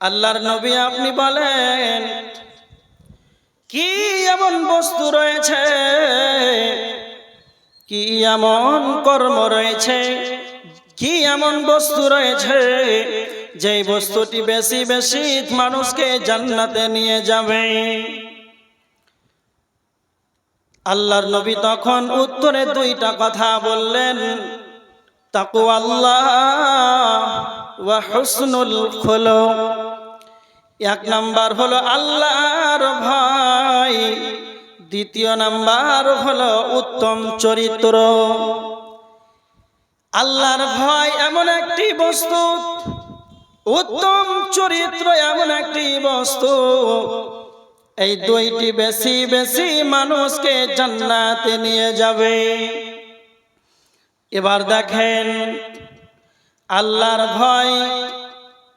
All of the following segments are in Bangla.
আল্লাহর নবী আপনি বলেন কি এমন বস্তু রয়েছে, কি এমন কর্ম রয়েছে, কি এমন বস্তু রয়েছে যেই বস্তুটি বেশি বেশি মানুষকে জান্নাতে নিয়ে যাবে। আল্লাহর নবী তখন উত্তরে দুইটা কথা বললেন, তাকওয়াল্লাহ ওয়া হুসনুল খুলুক। এক নাম্বার হলো আল্লাহর ভয়, দ্বিতীয় নাম্বার হলো উত্তম চরিত্র। আল্লাহর ভয় এমন একটি বস্তু, উত্তম চরিত্র এমন একটি বস্তু, এই দুইটি বেশি বেশি মানুষকে জান্নাতে নিয়ে যাবে। এবার দেখেন আল্লাহর ভয়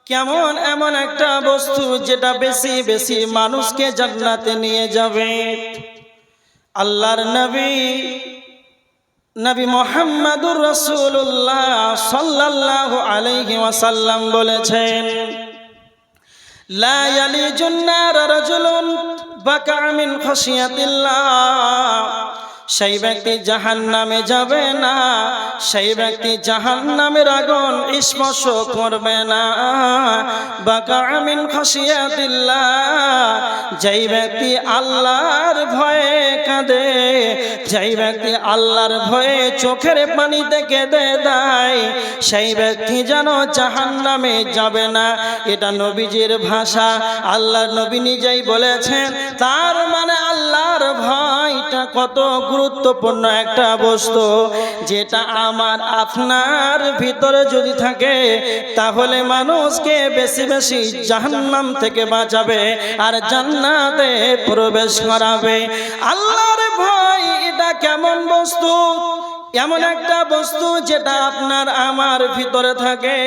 কেমন এমন একটা বস্তু যেটা বেশি বেশি মানুষকে জান্নাতে নিয়ে যাবে। আল্লাহর নবী মুহাম্মদুর রাসূলুল্লাহ সাল্লাল্লাহু আলাইহি ওয়াসাল্লাম বলেছেন, লা ইয়ালিজুন নার রাজুলুন বাকা মিন খাশিয়াতিল্লাহ। সেই ব্যক্তি জাহান্নামে যাবে না, সেই ব্যক্তি জাহান্নামের আগুন স্পর্শ করবে না। বাকা মিন খাশিয়াতিল্লাহ, যেই ব্যক্তি আল্লাহর ভয়ে কাঁদে, যেই ব্যক্তি আল্লাহর ভয়ে চোখের পানিতে কেঁদে দেয়, সেই ব্যক্তি যেন জাহান্নামে যাবে না। এটা নবীজির ভাষা, আল্লাহর নবী নিজেই বলেছেন। তার মানে আল্লাহর ভয়টা কত গুরুত্বপূর্ণ একটা বস্তু, যেটা আমার আপনার ভিতরে যদি থাকে তাহলে মানুষকে বেশি বেশি জাহান্নাম থেকে বাঁচাবে আর জান্নাতে প্রবেশ করাবে। আল্লাহর ভয় এটা কেমন বস্তু? এমন একটা বস্তু যেটা আপনার আমার ভিতরে থাকে।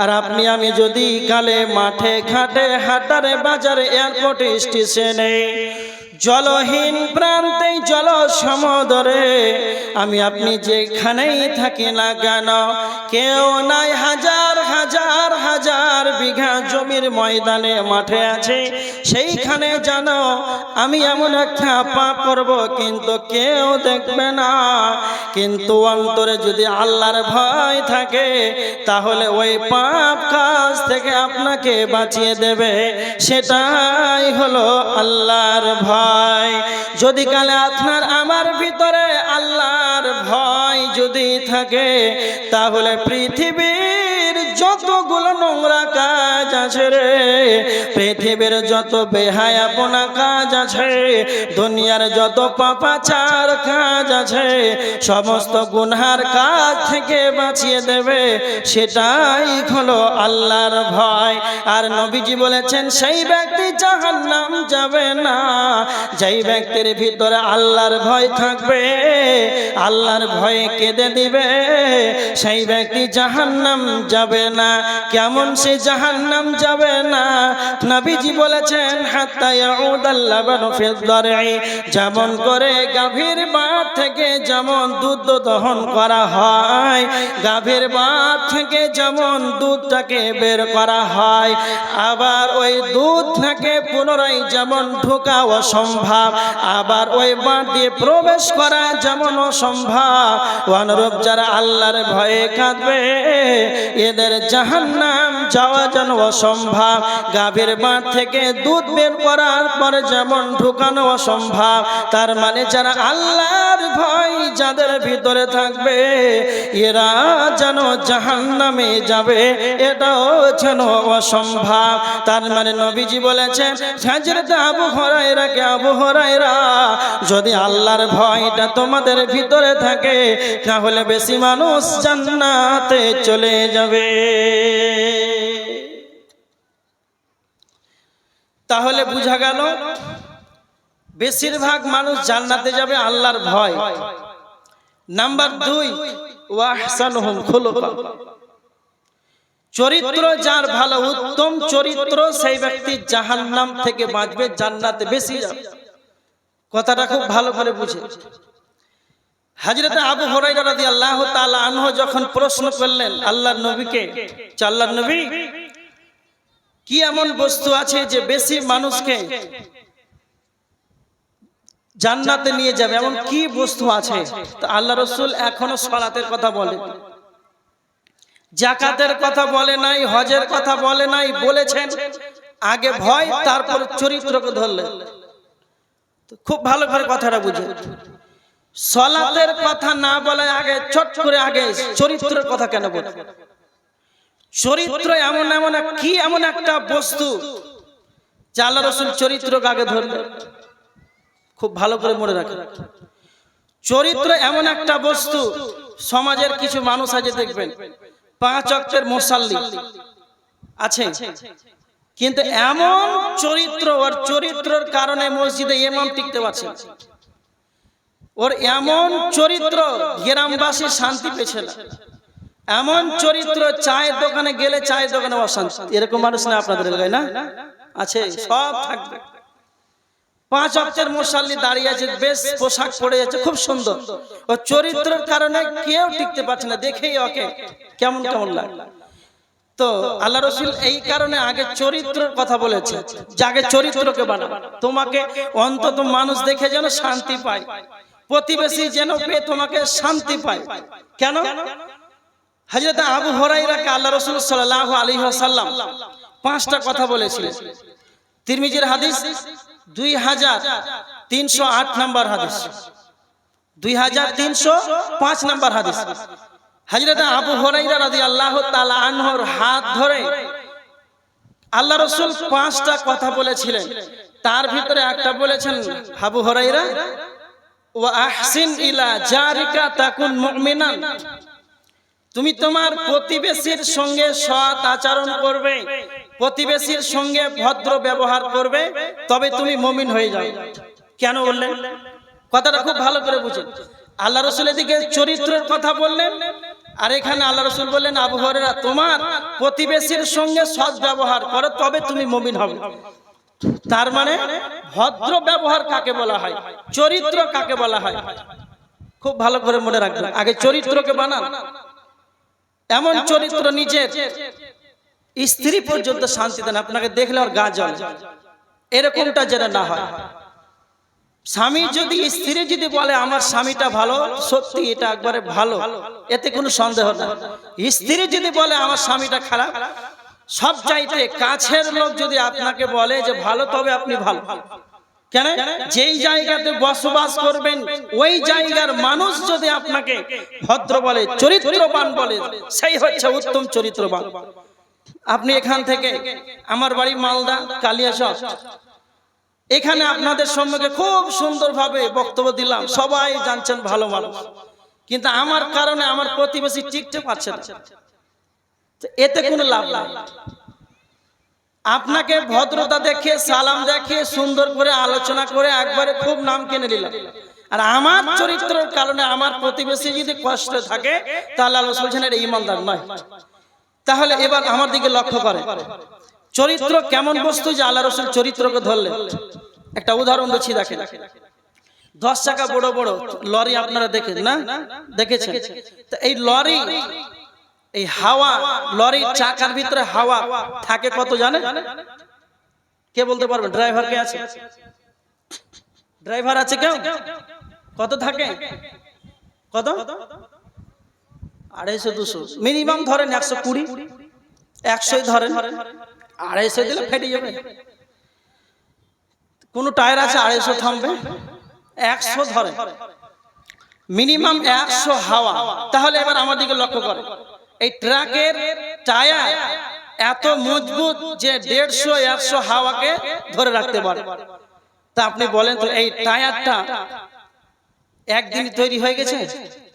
আর আপনি আমি যদি কালে মাঠে ঘাটে হাটারে বাজারে এয়ারপোর্টে স্টেশনে জলহীন প্রান্তে জল সমুদ্রে আমি আপনি যেখানেই থাকি না কেন, কেউ নাই হাজার হাজার হাজার বিঘা জমির ময়দানে মাঠে আছে, সেইখানে জানো আমি এমন একটা পাপ করব কিন্তু কেউ দেখবে না। কিন্তু অন্তরে যদি আল্লাহর ভয় থাকে তাহলে ওই পাপ কাজ থেকে আপনাকে বাঁচিয়ে দেবে, সেটাই হলো আল্লাহর ভয়। যদি কালে আপনার আমার ভিতরে আল্লাহর ভয় যদি থাকে তাহলে পৃথিবীর যতগুলো নোংরা কাজ আছে রে, পৃথিবীর যত বেহায়াপনা কাজ আছে, দুনিয়ার যত পাপাচার কাজ আছে, সমস্ত গুনহার কাজ থেকে বাঁচিয়ে দেবে, সেটাই হলো আল্লাহর ভয়। আর নবীজি বলেছেন সেই ব্যক্তি জাহান্নাম যাবে না, যেই ব্যক্তির ভিতরে আল্লাহর ভয় থাকবে, আল্লাহর ভয়ে কেঁদে দিবে, সেই ব্যক্তি জাহান্নাম যাবে না। কেমন সে জাহান্নাম যাবে না? নবীজি বলেছেন হাত্তা ইয়াউদাল লাবানু ফিদ দার'i, যেমন করে গাভীর বাট থেকে যেমন দুধ দহন করা হয়, গাভীর বাট থেকে যেমন দুধটাকে বের করা হয়, আবার ওই দুধ থেকে পুনরায় যেমন ঢোকা অসম্ভব, আবার ওই বাট দিয়ে প্রবেশ করা যেমন অসম্ভব, অনুরূপ যারা আল্লাহর ভয়ে কাঁদবে এদের জাহান্নাম যাওয়া যেন অসম্ভব। গাভীর বাট থেকে দুধ বের করার পরে যেমন ঢুকানো অসম্ভব, তার মানে যারা আল্লাহর ভয় যাদের ভিতরে থাকবে এরা যেন জাহান্নামে যাবে, এটাও যেন অসম্ভব। তার মানে নবীজি বলেছেন হযরত আবু হুরায়রাকে, আবু হুরায়রা যদি আল্লাহর ভয়টা তোমাদের ভিতরে থাকে তাহলে বেশি মানুষ জান্নাতে চলে যাবে। তাহলে বোঝা গেল বেশিরভাগ মানুষ জান্নাতে যাবে আল্লাহর ভয়। নাম্বার 2 ওয়াহসানুহুম খুলুকা, চরিত্র যার ভালো, উত্তম চরিত্র, সেই ব্যক্তি জাহান্নাম থেকে বাঁচবে, জান্নাতে বেশি যাবে। কথাটা খুব ভালো করে বুঝে। হযরত আবু হুরায়রা রাদিয়াল্লাহু তাআলা আনহু যখন প্রশ্ন করলেন আল্লাহর নবীকে, আল্লাহর নবী কি এমন বস্তু আছে যে বেশি মানুষকে জান্নাতে নিয়ে যাবে, এমন কি বস্তু আছে? তো আল্লাহ রাসূল এখনো সালাতের কথা বলে, যাকাতের কথা বলে নাই, হজের কথা বলে নাই, বলেছেন আগে ভয় তারপর চরিত্রকে ধরলেন। খুব ভালো করে কথাটা বুঝে, সালাতের কথা না বলে আগে চট করে আগে চরিত্রের কথা কেন বলে? চরিত্র এমন এমন কি এমন একটা বস্তু যে আল্লাহ রাসূল চরিত্রকে আগে ধরলেন? খুব ভালো করে মনে রাখেন, চরিত্র এমন একটা বস্তু। সমাজের কিছু মানুষ আছে দেখবেন 5 ওয়াক্তের মুসাল্লি আছে, কিন্তু এমন চরিত্র, ওর চরিত্রের কারণে মসজিদে ইমাম টিকতে পারছে না। ওর এমন চরিত্র গ্রামবাসী শান্তি পেয়েছে না। এমন চরিত্র, চায়ের দোকানে গেলে চায়ের দোকানে অশান্তি। এরকম মানুষ না আপনাদের এলাকায়? না আছে, সব থাকবে। 5 ওয়াক্তের মুসাল্লি দাঁড়িয়ে আছে, বেশ পোশাক পরে আছে, খুব সুন্দর। ও চরিত্রের কারণে কেউ টিকতে পারছে না, দেখেই ওকে কেমন কেমন লাগে। তো আল্লাহ রাসূল এই কারণে আগে চরিত্রের কথা বলেছে, যে আগে চরিত্রকে বানাও। তোমাকে অন্তত মানুষ দেখে যেন শান্তি পায়, প্রতিবেশী যেন পেয়ে তোমাকে শান্তি পায়। কেন? হযরত আবু হুরায়রাকে আল্লাহ রাসূল সাল্লাল্লাহু আলাইহি ওয়াসাল্লাম 5টা কথা বলেছিলেন। তিরমিজির হাদিস 2308 নম্বর হাদিস, 2305 নম্বর হাদিস। হযরত আবু হুরায়রা রাদিয়াল্লাহু তাআলা আনহুর হাত ধরে আল্লাহ রাসূল 5টা কথা বলেছিলেন। তার ভিতরে একটা বলেছেন, আবু হুরায়রা ওয়া আহসিন ইলা জারিকা তাকুন মুমিনান, তুমি তোমার প্রতিবেশীর সঙ্গে সৎ আচরণ করবে, প্রতিবেশীর সঙ্গে ভদ্র ব্যবহার করবে, তবে তুমি মুমিন হয়ে যাবে। কেন বললেন? কথাটা খুব ভালো করে বুঝুন। আল্লাহ রাসূলের দিকে চরিত্রের কথা বললেন, আর এখানে আল্লাহ রাসূল বললেন আবু হুরায়রা তোমার প্রতিবেশীর সঙ্গে সৎ ব্যবহার করো, তবে তুমি মুমিন হবে। তার মানে ভদ্র ব্যবহার কাকে বলা হয়, চরিত্র কাকে বলা হয়, খুব ভালো করে মনে রাখবেন। আগে চরিত্রকে বানান, এমন চরিত্র নিজের স্ত্রী পর্যন্ত শান্তি দেন, আপনাকে দেখলে ওর গা জ্বলে, এরকমটা যেন না হয়। স্বামী যদি স্ত্রী যদি বলে আমার স্বামীটা ভালো, সত্যি এটা একবারে ভালো, এতে কোনো সন্দেহ না। স্ত্রী যদি বলে আমার স্বামীটা খারাপ, সব চাইতে কাছের লোক যদি আপনাকে বলে যে ভালো, তবে আপনি ভালো। কেন? যেই জায়গাতে বসবাস করবেন ওই জায়গার মানুষ যদি আপনাকে ভদ্র বলে, চরিত্রবান বলে, সেই হচ্ছে উত্তম চরিত্রবান। আপনি এখান থেকে, আমার বাড়ি মালদা কালিয়াচক, এখানে আপনাদের সম্মুখে খুব সুন্দরভাবে বক্তব্য দিলাম, সবাই জানছেন ভালো মানুষ, কিন্তু আমার কারণে আমার প্রতিবেশী টিকতে পারছে না, এতে কোনো লাভ নাই। আপনাকে ভদ্রতা দেখে, সালাম দেখে, সুন্দর করে আলোচনা করে একবারে খুব নাম কিনে নিলাম, আর আমার চরিত্রের কারণে আমার প্রতিবেশী যদি কষ্ট থাকে, তাহলে আল্লাহ বলছেন এটা ঈমানদার নয়। তাহলে এবার আমার দিকে লক্ষ্য করে, চরিত্র কেমন বস্তু যে আল্লাহ রাসূল চরিত্রকে ধরলেন। একটা উদাহরণ দিচ্ছি, দেখেন। 10 চাকা বড় বড় লরি আপনারা দেখেন না, দেখেছেন? তো এই লরি, এই হাওয়া, লরির চাকার ভিতরে হাওয়া থাকে কত জানেন? কে বলতে পারবেন? ড্রাইভার কে আছে? ড্রাইভার আছে কেউ? কত থাকে? কত? 250-200 মিনিমাম ধরেন, 120, 100 ধরেন, 250 দিলে ফেটে যাবে। কোন টায়ার আছে 250 থামবে, 100 ধরে মিনিমাম 100 হাওয়া। তাহলে এবার আমার দিকে লক্ষ্য করে, এই ট্রাকের টায়ার এত মজবুত যে 150-100 হাওয়াকে ধরে রাখতে পারে। তা আপনি বলেন তো, এই টায়ারটা একদিন তৈরি হয়ে গেছে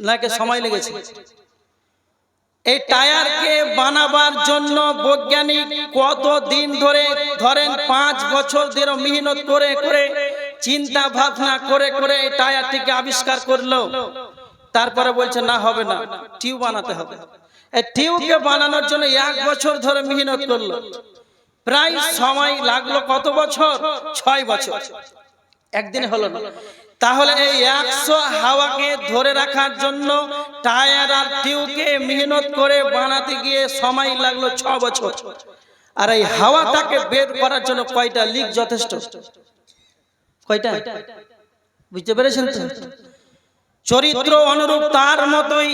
নাকি সময় লেগেছে? এই টায়ারকে বানাবার জন্য বৈজ্ঞানিক কত দিন ধরে, ধরেন 5 বছর ধরে মেহনত করে করে, চিন্তা ভাবনা করে করে এই টায়ারটিকে আবিষ্কার করলো। তারপরে বলছে না, হবে না, টিউব বানাতে হবে। এই টিউবকে বানানোর জন্য 1 বছর ধরে মেহনত করলো। প্রায় সময় লাগলো কত বছর? 6 বছর। একদিন হলো না। তাহলে এই 100 হাওয়াকে ধরে রাখার জন্য টায়ার আর টিউবকে মেহনত করে বানাতে গিয়ে সময় লাগলো 6 বছর। আর এই হাওয়াটাকে বের করার জন্য কয়টা লিক যথেষ্ট? কয়টা? বুঝতে পেরেছেন তো? চরিত্র অনুরূপ তার মতোই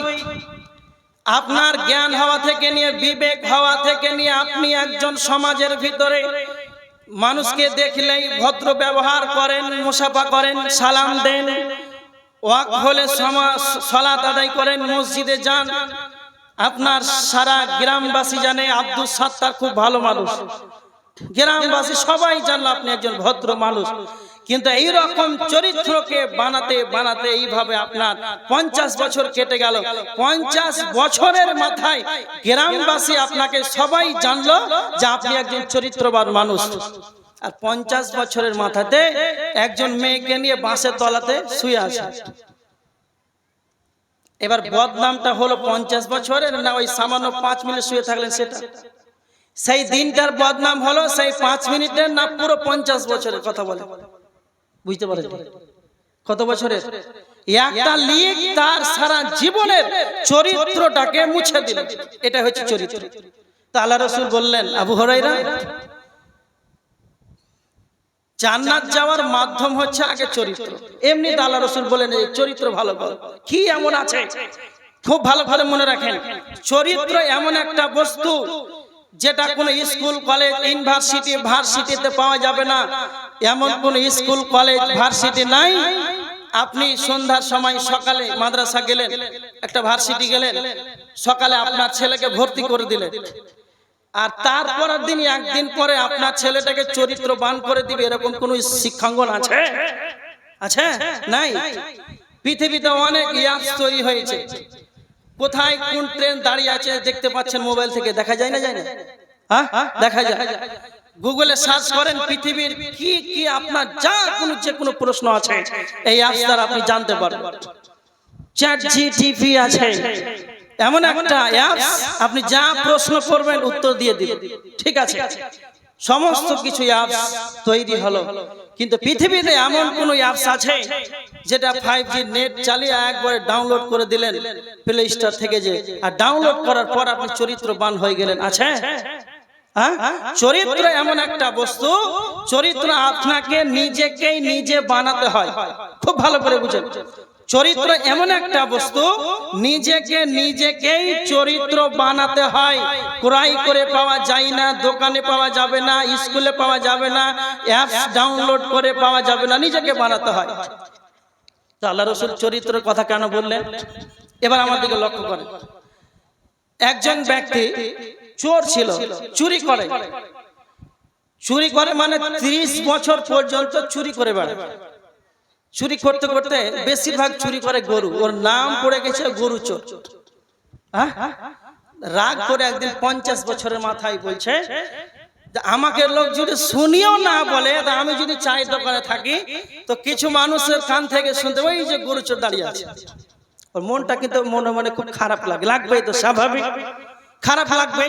আপনার জ্ঞান হওয়া থেকে নিয়ে, বিবেক হওয়া থেকে নিয়ে, আপনি একজন সমাজের ভিতরে মানুষকে দেখলেই ভদ্র ব্যবহার করেন, মুসাফা করেন, সালাম দেন, ওয়াক্ত হলে সালাত আদায় করেন, মসজিদে যান। আপনার সারা গ্রামবাসী জানে আব্দুল সাত্তার খুব ভালো মানুষ, গ্রামবাসী সবাই জানলো আপনি একজন ভদ্র মানুষ। কিন্তু এই রকম চরিত্রকে বানাতে বানাতে এইভাবে আপনার 50 বছর কেটে গেল। 50 বছরের মাথায় গ্রামবাসী আপনাকে সবাই জানলো যে আপনি একজন চরিত্রবান মানুষ। আর 50 বছরের মাথাতে একজন মেয়েকে নিয়ে বাঁশের তলাতে শুয়ে আছে। এবার বদনামটা হলো 50 বছরের, না ওই সামান্য 5 মিনিট শুয়ে থাকলেন সেটা? সেই দিনটার বদনাম হলো সেই 5 মিনিটের, না পুরো 50 বছরের? কথা বলে বুঝতে পারেন কত বছরের? একটা লিক তার সারা জীবনের চরিত্রটাকে মুছে দিল। এটা হচ্ছে চরিত্র। তো আল্লাহ রাসূল বললেন, আবু হুরায়রা, জান্নাত যাওয়ার মাধ্যম হচ্ছে আগে চরিত্র। এমনি তো আল্লাহ রাসূল বলেন এই চরিত্র ভালো করো। কি এমন আছে? খুব ভালো করে মনে রাখেন, চরিত্র এমন একটা বস্তু যেটা কোনো স্কুল, কলেজ, ইউনিভার্সিটি, ভার্সিটিতে পাওয়া যাবে না। এমন কোন স্কুল, কলেজ, ভার্সিটি নাই। আপনি সন্ধ্যার সময় সকালে মাদ্রাসা গেলেন, একটা ভার্সিটি গেলেন, সকালে আপনার ছেলেকে ভর্তি করে দিলেন, আর তারপরের দিন একদিন পরে আপনার ছেলেটাকে চরিত্রবান করে দিবে, এরকম কোন শিক্ষাঙ্গন আছে? আছে? নাই। পৃথিবীতে অনেক অ্যাপস তৈরি হয়েছে। কোথায় কোন ট্রেন দাঁড়িয়ে আছে দেখতে পাচ্ছেন মোবাইল থেকে, দেখা যায় না? যায় না? হ্যাঁ, দেখা যায়। গুগলে সার্চ করেন, পৃথিবীর কি কি আপনার যা কোনো যে কোনো প্রশ্ন আছে এই অ্যাপস দ্বারা আপনি জানতে পারবেন। চ্যাট জিটিপি আছে, এমন একটা অ্যাপস, আপনি যা প্রশ্ন করবেন উত্তর দিয়ে দিবে। ঠিক আছে, সমস্ত কিছু অ্যাপস তৈরি হলো, কিন্তু পৃথিবীতে এমন কোন অ্যাপস আছে যেটা 5G নেট চালিয়ে একবারে ডাউনলোড করে দিলেন প্লে স্টোর থেকে, যে আর ডাউনলোড করার পর আপনি চরিত্রবান হয়ে গেলেন? আছে? চরিত্র এমন একটা বস্তু, চরিত্র আপনাকে নিজেকেই নিজে বানাতে হয়। খুব ভালো করে বুঝেন, চরিত্র এমন একটা বস্তু, নিজেকে নিজেকেই চরিত্র বানাতে হয়। ক্রয় করে পাওয়া যায় না, দোকানে পাওয়া যাবে না, স্কুলে পাওয়া যাবে না, অ্যাপস ডাউনলোড করে পাওয়া যাবে না, নিজেকে বানাতে হয়। তো আল্লাহ রাসূল চরিত্রের কথা কেন বললেন? এবার আমার দিকে লক্ষ্য করেন। একজন ব্যক্তি চোর ছিল, চুরি করে। চুরি করে মানে 30 বছর পর্যন্ত চুরি করে বেড়ায়। চুরি করতে করতে বেশিরভাগ চুরি করে গরু, ওর নাম পড়ে গেছে গরু চোর। রাগ করে একদিন 50 বছরের মাথায় বলছে, আমাকে লোক যদি শুনিও না বলে, তা আমি যদি চায়ের দোকানে থাকি তো কিছু মানুষের কান থেকে শুনতে ওই যে গরু চোর দাঁড়িয়ে আছে। ওর মনটা কিন্তু মনে মনে খুব খারাপ লাগবেই, তো স্বাভাবিক খারাপ লাগবে।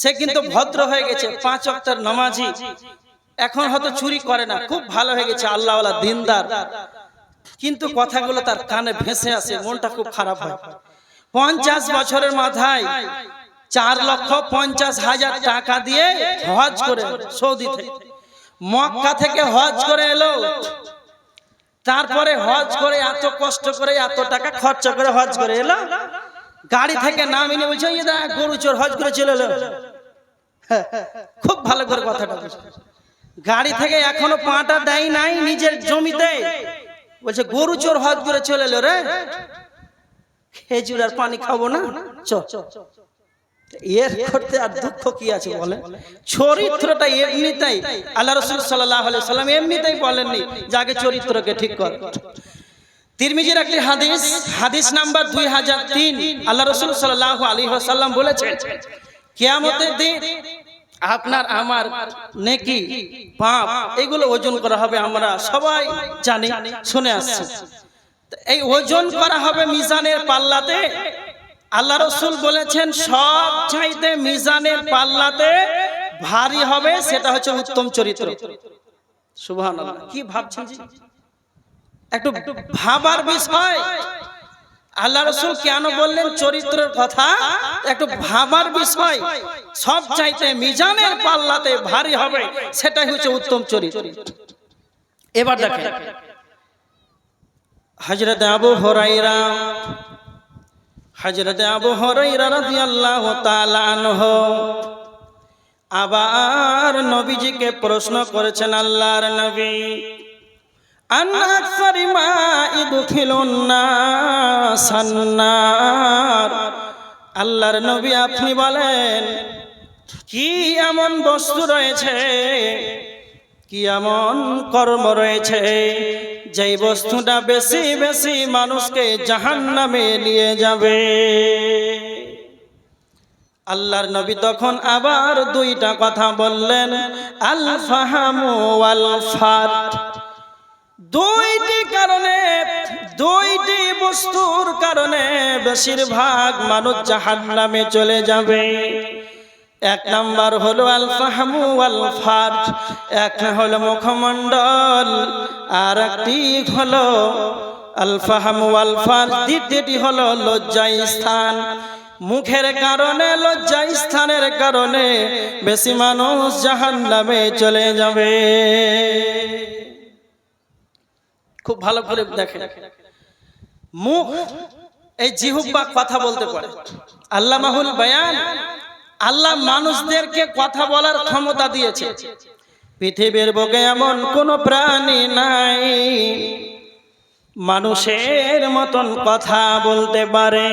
সে কিন্তু ভদ্র হয়ে গেছে, 5 ওয়াক্তের নামাজি, এখন হয়তো চুরি করে না, খুব ভালো হয়ে গেছে, আল্লাহওয়ালা, দিনদার। কিন্তু কথাগুলো তার কানে ভেসে আসে, মনটা খুব খারাপ হয়। 50 বছরের মাথায় 4,50,000 টাকা দিয়ে হজ করে, সৌদি থেকে, মক্কা থেকে হজ করে এলো। তারপরে হজ করে এত কষ্ট করে এত টাকা খরচা করে হজ করে এলো, গাড়ি থেকে নামিয়ে বলছে গরু চোর হজ করে চলে এলো। খুব ভালো করে কথাটা বুঝে, গাড়ি থেকে এখনো পাটা দেয় নাই নিজের জমিতে, বলছে গরু চোর হজ করে চলে এলো রে, খেজুর আর পানি খাবো না, এর করতে আর দুঃখ কি আছে বলে? চরিত্রটা এমনিতেই আল্লাহ রাসূল সাল্লাল্লাহু আলাইহি ওয়াসাল্লাম এমনিতেই বলেননি যে আগে চরিত্রকে ঠিক কর। তিরমিজির একটি হাদিস, হাদিস নাম্বার 2003, আল্লাহ রাসূল সাল্লাল্লাহু আলাইহি ওয়াসাল্লাম বলেছেন, কিয়ামতের দিন আপনার আমার নেকি, পাপ, এগুলো ওজন করা হবে। আমরা সবাই জানি, শুনে আসছি। এই ওজন করা হবে মিজানের পাল্লাতে। আল্লাহ রাসূল বলেছেন সব চাইতে মিজানের পাল্লাতে ভারী হবে সেটা হচ্ছে উত্তম চরিত্র। সুবহানাল্লাহ, কি ভাবছেন? একটু ভাবার বিষয়। আল্লাহ রাসূল কেন বললেন চরিত্রের কথা? একটু ভাবার বিষয়। সব চাইতে মিজানের পাল্লাতে ভারী হবে সেটাই হচ্ছে উত্তম চরিত্র। এবার দেখেন হযরত আবু হুরায়রা রাদিয়াল্লাহু তাআলা আনহু আবার নবীজিকে প্রশ্ন করেছেন, আল্লাহর নবী, আন আকসারি মা ইদখিলুন নাসান নার, আল্লাহর নবী আপনি বলেন কি এমন বস্তু রয়েছে, কি এমন কর্ম রয়েছে যেই বস্তুটা বেশি বেশি মানুষকে জাহান্নামে নিয়ে যাবে? আল্লাহর নবী তখন আবার দুইটা কথা বললেন, আল ফাহামু ওয়াল ফাত। দুইটি কারণে, দুইটি বস্তুর কারণে বেশিরভাগ মানুষ জাহান্নামে চলে যাবে। এক নাম্বার হলো আল ফাহমু ওয়াল ফাত, এক হলো মুখমণ্ডল, আর একটি হলো আল ফাহমু ওয়াল ফাত, দ্বিতীয়টি হলো লজ্জা স্থান। মুখের কারণে, লজ্জা স্থানের কারণে বেশি মানুষ জাহান্নামে চলে যাবে। খুব ভালো করে দেখেন, মুখ এই জিহ্বা কথা বলতে পারে। আল্লামাহুল বায়ান, আল্লাহ মানুষদেরকে কথা বলার ক্ষমতা দিয়েছে। পৃথিবীর বুকে এমন কোন প্রাণী নাই মানুষের মতন কথা বলতে পারে।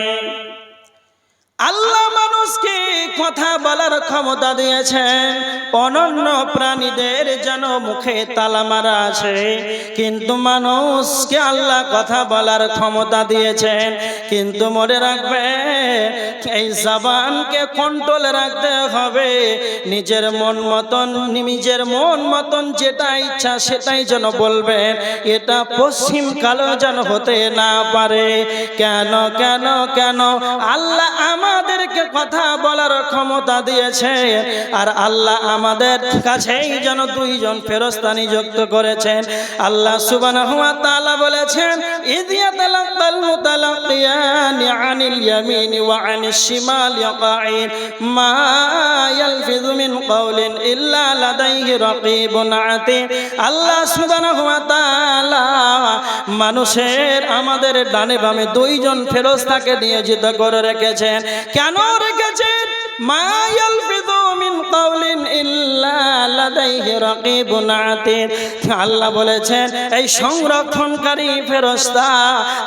আল্লাহ মানুষকে কথা বলার ক্ষমতা দিয়েছেন। অনন্য প্রাণীদের যেন মুখে তালা মারা আছে, কিন্তু মানুষকে আল্লাহ কথা বলার ক্ষমতা দিয়েছেন। কিন্তু মনে রাখবে, এই জবানকে কন্ট্রোলে রাখতে হবে। নিজের মন মতন যেটা ইচ্ছা সেটাই যেন বলবেন, এটা পশ্চিম কালো যেন হতে না পারে। কেন কেন কেন? আল্লাহ আমাদেরকে কথা বলার ক্ষমতা দিয়েছে, আর আল্লাহ আমাদের কাছেই যেন দুইজন ফেরেশতা নিযুক্ত করেছেন। আল্লাহ সুবহানাহু ওয়া তাআলা বলেছেন, ইয ইয়াতালাক্কাল মুতালাক্কিয়ানি আনিল ইয়ামিনি ওয়া আনিশ শিমালি কাঈদ মা ইয়ালফিযু মিন কাওলিন ইল্লা লাদাইহি রাকীবুন আতীদ। আল্লাহ সুবহানাহু ওয়া তাআলা মানুষের আমাদের ডানে বামে দুইজন ফেরেশতাকে নিয়োজিত করে রেখেছেন। কেন রেখেছেন? মা ইয়ালফিযু মিন কাওলিন ইল্লা লাদাইহি রাকীবুন আতীদ। আল্লাহ বলেছেন, এই সংরক্ষণকারী ফেরেশতা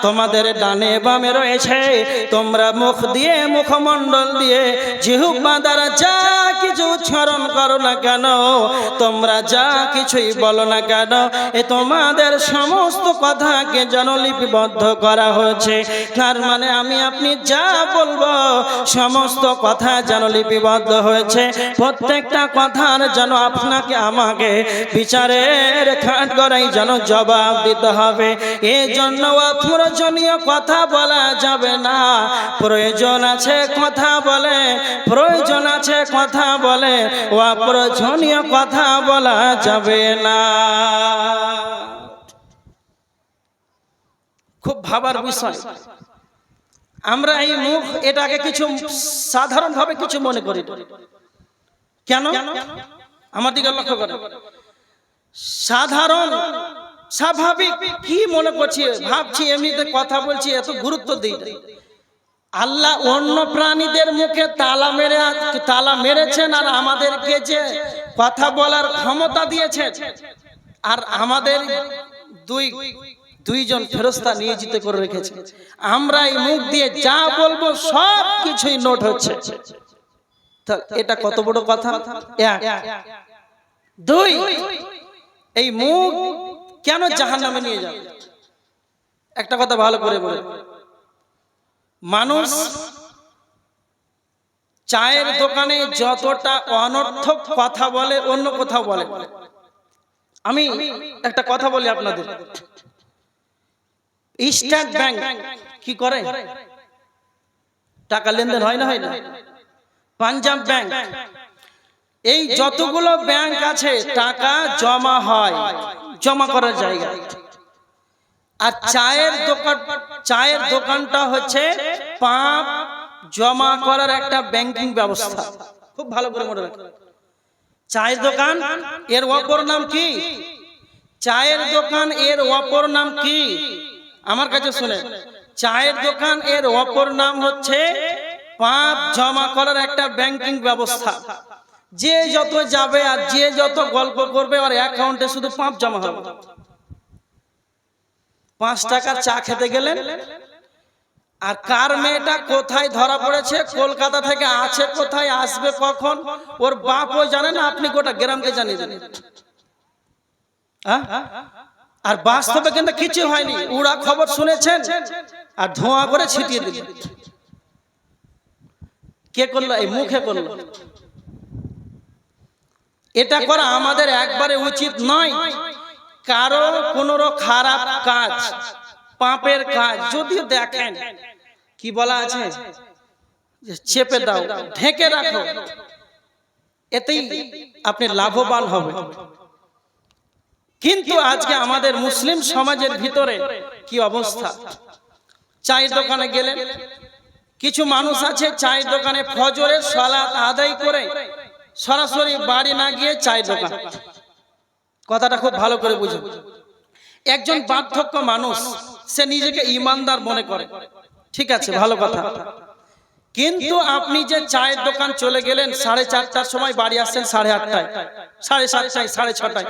তোমাদের ডানে বামে রয়েছে। তোমরা মুখ দিয়ে, মুখমণ্ডল দিয়ে, জিহ্বা দ্বারা যা কিছু উচ্চারণ করো না কেন, তোমরা যা কিছুই বলো না কেন, এ তোমাদের সমস্ত কথাকে যেন লিপিবদ্ধ করা হয়েছে। তার মানে আমি আপনি যা বলবো সমস্ত কথা যেন লিপিবদ্ধ হয়েছে। প্রত্যেকটা কথার যেন আপনাকে আমাকে বিচারের কাঠগড়ায় যেন জবাব দিতে হবে। এই জন্য অপ্রয়োজনীয় কথা বলা যাবে না। প্রয়োজন আছে কথা বলে, প্রয়োজন আছে কথা বলে, অপ্রয়োজনীয় কথা বলা যাবে না। খুব ভাবার বিষয়। আমরা এই মুখ এটাকে কিছু সাধারণভাবে কিছু মনে করি। কেন? আমার দিকে লক্ষ্য করে। সাধারণ স্বাভাবিক কি মনে করছি, ভাবছি, এমনিতে কথা বলছি, এত গুরুত্ব দিই। আল্লাহ অন্য প্রাণীদের মুখে তালা মেরেছেন, আর আমাদেরকে যে কথা বলার ক্ষমতা দিয়েছেন, আর আমাদের দুইজন ফেরেশতা নিয়োজিত করে রেখেছে। আমরা এই মুখ দিয়ে যা বলবো সব কিছুই নোট হচ্ছে। এটা কত বড় কথা। এক। দুই, এই মুখ কেন জাহান্নামে নিয়ে যাবে? একটা কথা ভালো করে বলে, মানুষ চায়ের দোকানে যতটা অনর্থক কথা বলে অন্য কোথাও বলে। আমি একটা কথা বলি আপনাদের, স্টেট ব্যাংক কি করে? টাকা লেনদেন হয় না, হয় না? পাঞ্জাব ব্যাংক, এই যতগুলো ব্যাংক আছে টাকা জমা হয়, জমা করার জায়গা। আর চায়ের দোকানটা হচ্ছে পাপ জমা করার একটা ব্যাংকিং ব্যবস্থা। খুব ভালো করে মনে রাখবেন, চায়ের দোকান এর অপর নাম কি? চায়ের দোকান এর অপর নাম কি? আমার কাছে শুনে, চায়ের দোকান এর অপর নাম হচ্ছে পাপ জমা করার একটা ব্যাংকিং ব্যবস্থা। যে যত যাবে আর যে যত গল্প করবে আর অ্যাকাউন্টে শুধু পাপ জমা হবে। 5 টাকার চা খেতে গেলেন, আর কার মেয়েটা কোথায় ধরা পড়েছে, কলকাতা থেকে আছে কোথায়, আসবে কখন, ওর বাপও জানে না, আপনি গোটা গ্রামকে জানিয়ে দেন। আর বাস্তবে কিন্তু কিছু হয়নি, উড়া খবর শুনেছেন আর ধোঁয়া করে ছিটিয়ে দিলেন। কে করলো? এই মুখে করলো। এটা করা আমাদের একবারে উচিত নয়। কারো কোনো খারাপ কাজ, পাপের কাজ যদিও দেখেন, কি বলা আছে, চেপে দাও, ঢেকে রাখো, এতেই আপনি লাভবান হবেন। কিন্তু আজকে আমাদের মুসলিম সমাজের ভিতরে কি অবস্থা? চায়ের দোকানে গেলেন, কিছু মানুষ আছে চায়ের দোকানে ফজরের সালাত আদায় করে সরাসরি বাড়ি না গিয়ে চায়ের দোকান। কথাটা খুব ভালো করে বুঝুন। একজন বার্ধক্য মানুষ, সে নিজেকে ইমানদার মনে করে, ঠিক আছে, ভালো কথা। কিন্তু আপনি যে চায়ের দোকান চলে গেলেন 4:30টার সময়, বাড়ি আসছেন 8:30টায়, 7:30টায়, 6:30টায়,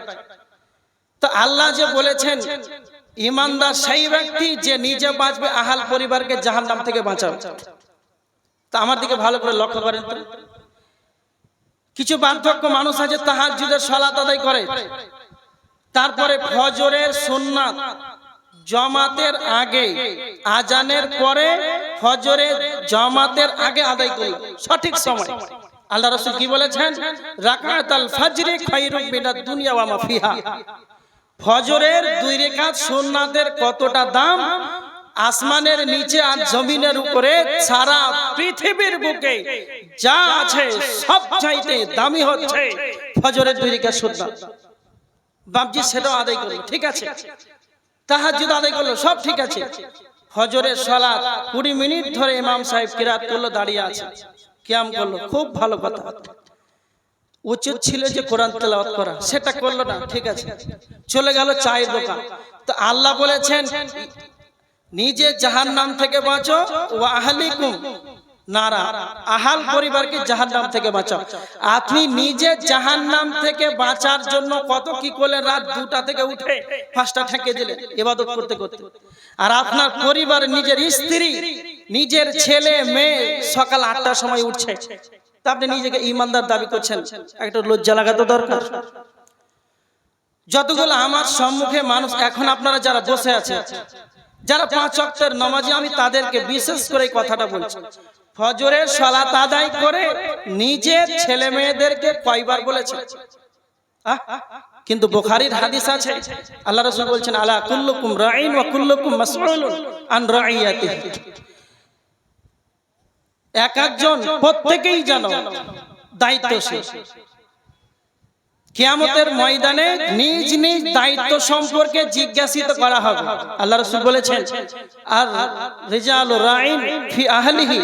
তো আল্লাহ যে বলেছেন ইমানদার সেই ব্যক্তি যে নিজে বাঁচবে, আহাল পরিবারকে জাহান্নাম থেকে বাঁচাবে। তা আমার দিকে ভালো করে লক্ষ্য করেন তো। কিছু বার্ধক্য মানুষ আছে তাহাজ্জুদের সালাত আদায় করে, তারপরে ফজরের সুন্নাত জামাতের আগে, আজানের পরে ফজরের জামাতের আগে আদায় করল সঠিক সময়। আল্লাহ রাসূল কি বলেছেন? রাকাতাল ফজরি খায়রুম মিনাদ দুনিয়া ওয়া মা ফিহা। ফজরের 2 রাকাত সুন্নাতের কতটা দাম, আসমানের নিচে আর জমিনের উপরে সারা পৃথিবীর বুকে যা আছে সব চাইতে দামি হচ্ছে ফজরের 2 রাকাত সুন্নাত। বাপজি সেটাও আদায় করলো, ঠিক আছে। তাহাজ্জুদ আদায় করলো, সব ঠিক আছে। ফজরের সালাত 20 মিনিট ধরে ইমাম সাহেব কিরাত করলো, দাঁড়িয়ে আছে, কিয়াম করলো, খুব ভালো কথা। উচিত ছিল যে কোরআন তেলাওয়াত করা, সেটা করলো না, ঠিক আছে, চলে গেল চায়ের দোকান। তো আল্লাহ বলেছেন নিজে জাহান্নাম থেকে বাঁচো, ওয়া আহলিকুম নারা, আহাল পরিবারকে জাহান্নাম থেকে বাঁচাও। আপনি নিজে জাহান্নাম থেকে বাঁচার জন্য কত কি করলেন, রাত 2টা থেকে উঠে 5টা ঠেকে দিলেন ইবাদত করতে করতে। আর আপনার পরিবার, নিজের স্ত্রী, নিজের ছেলে মেয়ে সকাল 8টার সময় উঠছে, তা আপনি নিজেকে ইমানদার দাবি করছেন? একটা লজ্জা লাগা তো দরকার। যতগুলো আমার সম্মুখে মানুষ এখন আপনারা যারা বসে আছেন, যারা 5 ওয়াক্তের নামাজি, আমি তাদেরকে বিশেষ করে এই কথাটা বলছি, ফজরের সালাত আদায় করে নিজের ছেলে মেয়েদেরকে কয়বার বলেছে? কিন্তু বুখারীর হাদিস আছে, আল্লাহ রাসূল বলছেন আলা কুল্লুকুম রাঈন ওয়া কুল্লুকুম মাসউলুন আন রাঈয়াতিহি। এক একজন প্রত্যেকেই জানো দায়িত্বশীল। কিয়ামতের ময়দানে নিজ নিজ দায়িত্ব সম্পর্কে জিজ্ঞাসিত করা হবে। আল্লাহ রাসূল বলেছেন আর রিজালু রাঈন ফি আহলিহি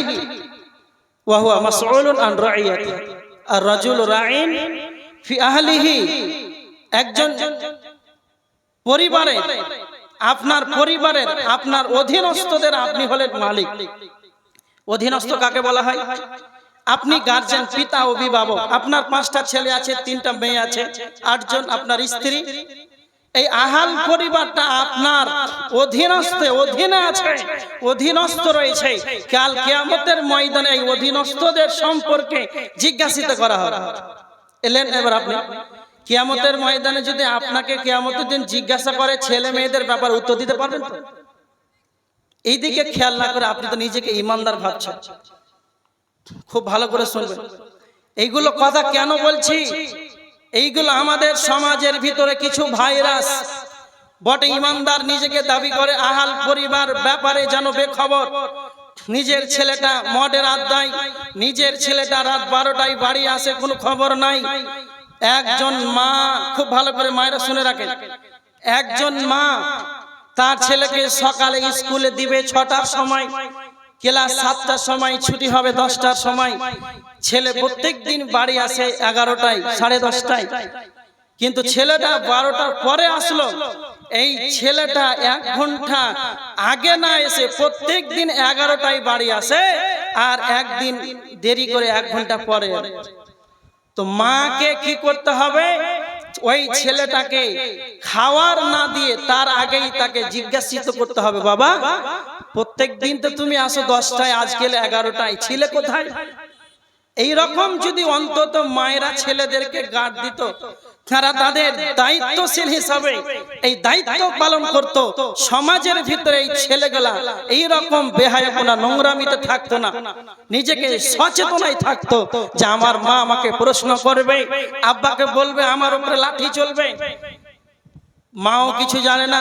ওয়া হুয়া মাসউলুন আন রাঈয়াতিহি, আর রাজুলু রাঈন ফি আহলিহি। একজন পরিবারের, আপনার পরিবারের, আপনার অধীনস্থদের আপনি হলেন মালিক। অধীনস্থ কাকে বলা হয়? আপনি গার্জেন, পিতা, অভিভাবক। আপনার 5টা ছেলে আছে, 3টা মেয়ে আছে, 8 জন আপনার স্ত্রী। এই আহাল পরিবারটা আপনার অধীনে আছে, অধীনস্থ রয়েছে। কাল কিয়ামতের ময়দানে এই অধীনস্থদের সম্পর্কে জিজ্ঞাসিত করা হবে। এলেন এবার আপনি কিয়ামতের ময়দানে যদি আপনাকে কিয়ামতের দিন জিজ্ঞাসা করে ছেলে মেয়েদের ব্যাপারে, উত্তর দিতে পারবেন তো? এই দিকে খেয়াল না করে আপনি তো নিজেকে ইমানদার ভাবছেন। খুব ভালো করে শুনবেন। এইগুলো কথা কেন বলছি? এইগুলো আমাদের সমাজের ভিতরে কিছু ভাইরাস বটে, ইমানদার নিজেকে দাবি করে, আহাল পরিবার ব্যাপারে যেন বেখবর। নিজের ছেলেটা মদের আড্ডায়, নিজের ছেলেটা রাত 12টায় বাড়ি আসে, কোনো খবর নাই। একজন মা, খুব ভালো করে মায়েরা শুনে রাখেন, একজন মা তার ছেলেকে সকালে স্কুলে দিবে 6টার সময়, ক্লাস 7টার সময়, ছুটি হবে 10টার সময়। ছেলে প্রত্যেকদিন বাড়ি আসে 11টায়, 10:30টায়, কিন্তু ছেলেটা 12টার পরে আসলো। এই ছেলেটা 1 ঘন্টা আগে না এসে প্রত্যেকদিন 11টায় বাড়ি আসে, আর একদিন দেরি করে 1 ঘন্টা পরে। তো মাকে কি করতে হবে? ওই ছেলেটাকে খাওয়ার না দিয়ে তার আগেই তাকে জিজ্ঞাসিত করতে হবে, বাবা প্রত্যেকদিন তো তুমি আসো 10টায়, আজকে 11টায়, ছিলে কোথায়? এই রকম যদি অন্তত মায়েরা ছেলেদেরকে গার্ড দিত, তারা তাদের দায়িত্বশীল হিসাবে এই দায়িত্ব পালন করত, সমাজের ভিতরে এই ছেলেগুলা এই রকম বেহায়াপনা নোংরামিতে থাকতো না, নিজেকে সচেতনায় থাকতো যে আমার মা আমাকে প্রশ্ন করবে, আব্বাকে বলবে, আমার উপরে লাঠি চলবে। মাও কিছু জানে না,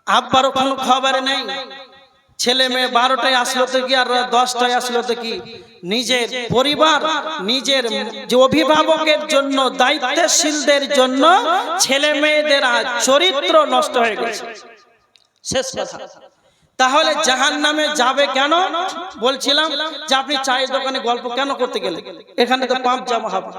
আব্বারও কোনো খবর নেই। ছেলে মেয়ে 12টায় আসলো তো কি আর 10টায় আসলো তো কি, নিজের পরিবার, নিজের যে অভিভাবকের জন্য, দায়িত্বশীলদের জন্য ছেলে মেয়েদের চরিত্র নষ্ট হয়ে গেছে। শেষ কথা। তাহলে জাহান্নামে যাবে কেন? বলছিলাম যে আপনি চায়ের দোকানে গল্প কেন করতে গেলেন? এখানে তো পাপ জমা হবে।